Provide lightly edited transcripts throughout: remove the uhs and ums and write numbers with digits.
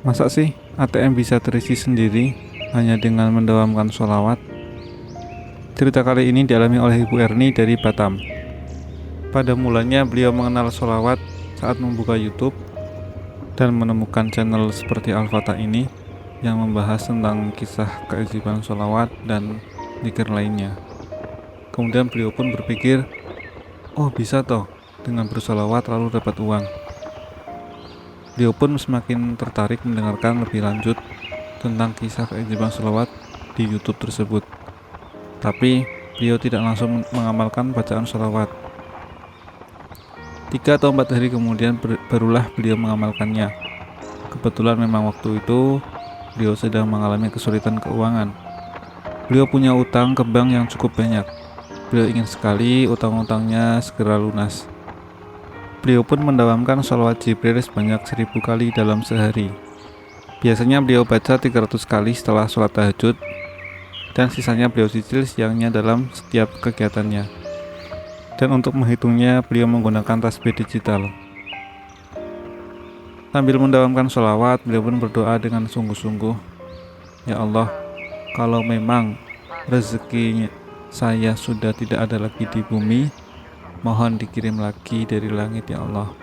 Masa sih ATM bisa terisi sendiri hanya dengan mendawamkan sholawat? Cerita kali ini dialami oleh Ibu Erni dari Batam. Pada mulanya beliau mengenal sholawat saat membuka YouTube dan menemukan channel seperti Al-Fatah ini yang membahas tentang kisah keajaiban sholawat dan zikir lainnya. Kemudian beliau pun berpikir, oh bisa toh dengan bersolawat lalu dapat uang. Beliau pun semakin tertarik mendengarkan lebih lanjut tentang kisah keajaiban sholawat di YouTube tersebut. Tapi beliau tidak langsung mengamalkan bacaan sholawat. 3 atau 4 hari kemudian barulah beliau mengamalkannya. Kebetulan memang waktu itu beliau sedang mengalami kesulitan keuangan. Beliau punya utang ke bank yang cukup banyak. Beliau ingin sekali utang-utangnya segera lunas. Beliau pun mendawamkan sholawat Jibril sebanyak 1000 kali dalam sehari. Biasanya beliau baca 300 kali setelah sholat tahajud, dan sisanya beliau cicil siangnya dalam setiap kegiatannya. Dan untuk menghitungnya beliau menggunakan tasbih digital. Sambil mendawamkan sholawat, beliau pun berdoa dengan sungguh-sungguh, ya Allah, kalau memang rezeki saya sudah tidak ada lagi di bumi, mohon dikirim lagi dari langit ya Allah.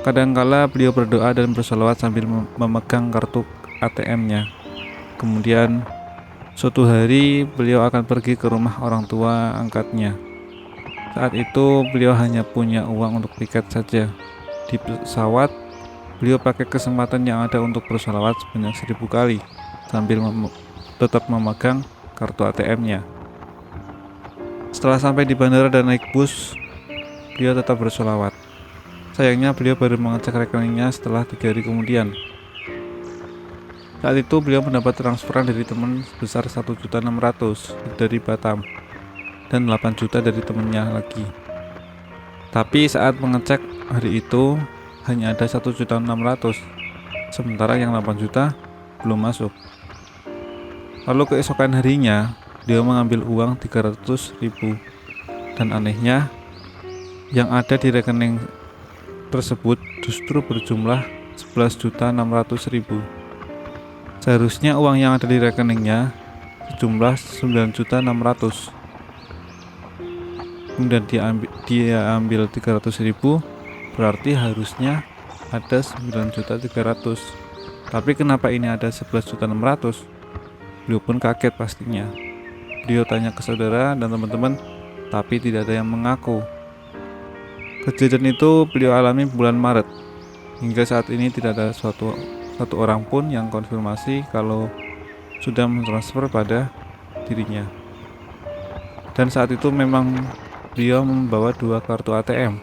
Kadangkala beliau berdoa dan bersolawat sambil memegang kartu ATM-nya. Kemudian suatu hari beliau akan pergi ke rumah orang tua angkatnya. Saat itu beliau hanya punya uang untuk tiket saja. Di pesawat beliau pakai kesempatan yang ada untuk bersolawat sebanyak 1000 kali sambil tetap memegang kartu ATM-nya. Setelah sampai di bandara dan naik bus, beliau tetap bersolawat. Sayangnya beliau baru mengecek rekeningnya setelah 3 hari kemudian. Saat itu beliau mendapat transferan dari teman sebesar 1.600.000 dari Batam dan 8 juta dari temannya lagi. Tapi saat mengecek hari itu hanya ada 1.600.000, sementara yang 8 juta belum masuk. Lalu keesokan harinya dia mengambil uang 300.000, dan anehnya yang ada di rekening tersebut justru berjumlah 11.600.000. Seharusnya uang yang ada di rekeningnya sejumlah 9.600.000. Kemudian dia ambil 300.000, berarti harusnya ada 9.300.000. Tapi kenapa ini ada 11.600.000? Beliau pun kaget pastinya. Beliau tanya ke saudara dan teman-teman, tapi tidak ada yang mengaku. Kejadian itu beliau alami bulan Maret. Hingga saat ini tidak ada satu orang pun yang konfirmasi kalau sudah mentransfer pada dirinya. Dan saat itu memang beliau membawa 2 kartu ATM.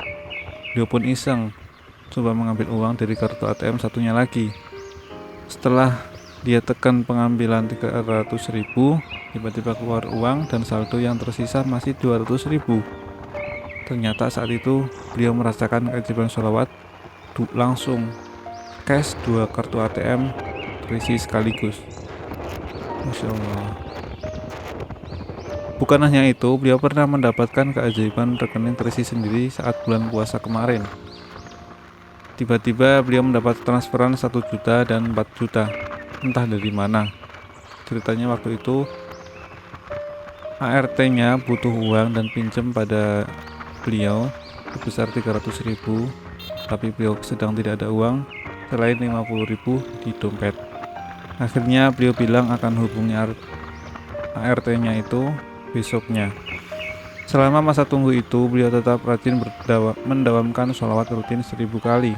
Beliau pun iseng coba mengambil uang dari kartu ATM satunya lagi. Setelah dia tekan pengambilan 300.000, tiba-tiba keluar uang dan saldo yang tersisa masih 200.000. Ternyata saat itu beliau merasakan keajaiban sholawat, langsung cash 2 kartu ATM terisi sekaligus. Masya Allah. Bukan hanya itu, beliau pernah mendapatkan keajaiban rekening terisi sendiri saat bulan puasa kemarin. Tiba-tiba beliau mendapat transferan 1 juta dan 4 juta, entah dari mana. Ceritanya waktu itu ART-nya butuh uang dan pinjam pada beliau sebesar 300.000, tapi beliau sedang tidak ada uang selain 50.000 di dompet. Akhirnya beliau bilang akan hubungi ART-nya itu besoknya. Selama masa tunggu itu, beliau tetap rajin mendawamkan sholawat rutin 1000 kali.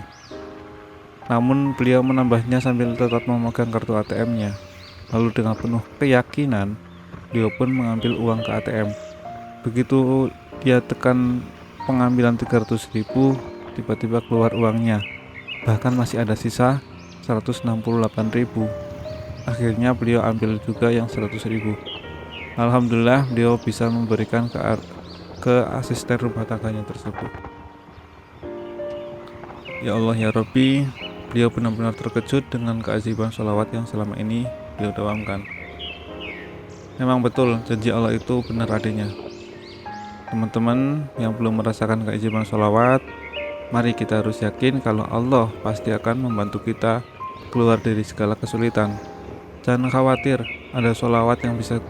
Namun beliau menambahnya sambil tetap memegang kartu ATM-nya. Lalu dengan penuh keyakinan, beliau pun mengambil uang ke ATM. Begitu dia tekan pengambilan 300.000, tiba-tiba keluar uangnya. Bahkan masih ada sisa 168.000. Akhirnya beliau ambil juga yang 100.000. Alhamdulillah beliau bisa memberikan ke asisten rumah tangganya tersebut. Ya Allah ya Rabbi, beliau benar-benar terkejut dengan keajaiban sholawat yang selama ini beliau dawamkan. Memang betul janji Allah itu benar adanya. Teman-teman yang belum merasakan keajaiban sholawat, mari kita harus yakin kalau Allah pasti akan membantu kita keluar dari segala kesulitan. Jangan khawatir, ada sholawat yang bisa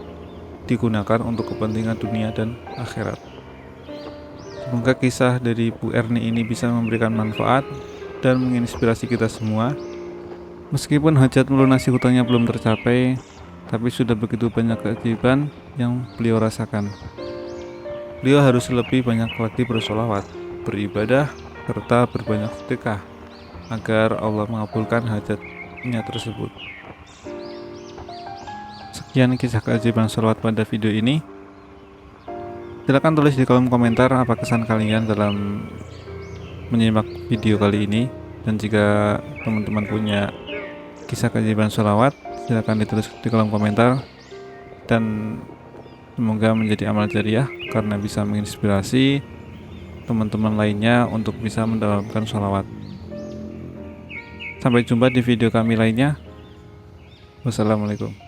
digunakan untuk kepentingan dunia dan akhirat. Semoga kisah dari Bu Erni ini bisa memberikan manfaat dan menginspirasi kita semua. Meskipun hajat melunasi hutangnya belum tercapai, tapi sudah begitu banyak keajaiban yang beliau rasakan. Beliau harus lebih banyak lagi bersolawat, beribadah, serta berbanyak sedekah agar Allah mengabulkan hajatnya tersebut. Sekian kisah keajaiban sholawat pada video ini. Silahkan tulis di kolom komentar apa kesan kalian dalam menyimak video kali ini. Dan jika teman-teman punya kisah keajaiban sholawat, silahkan ditulis di kolom komentar. Dan semoga menjadi amal jariah karena bisa menginspirasi teman-teman lainnya untuk bisa mendapatkan sholawat. Sampai jumpa di video kami lainnya. Wassalamualaikum.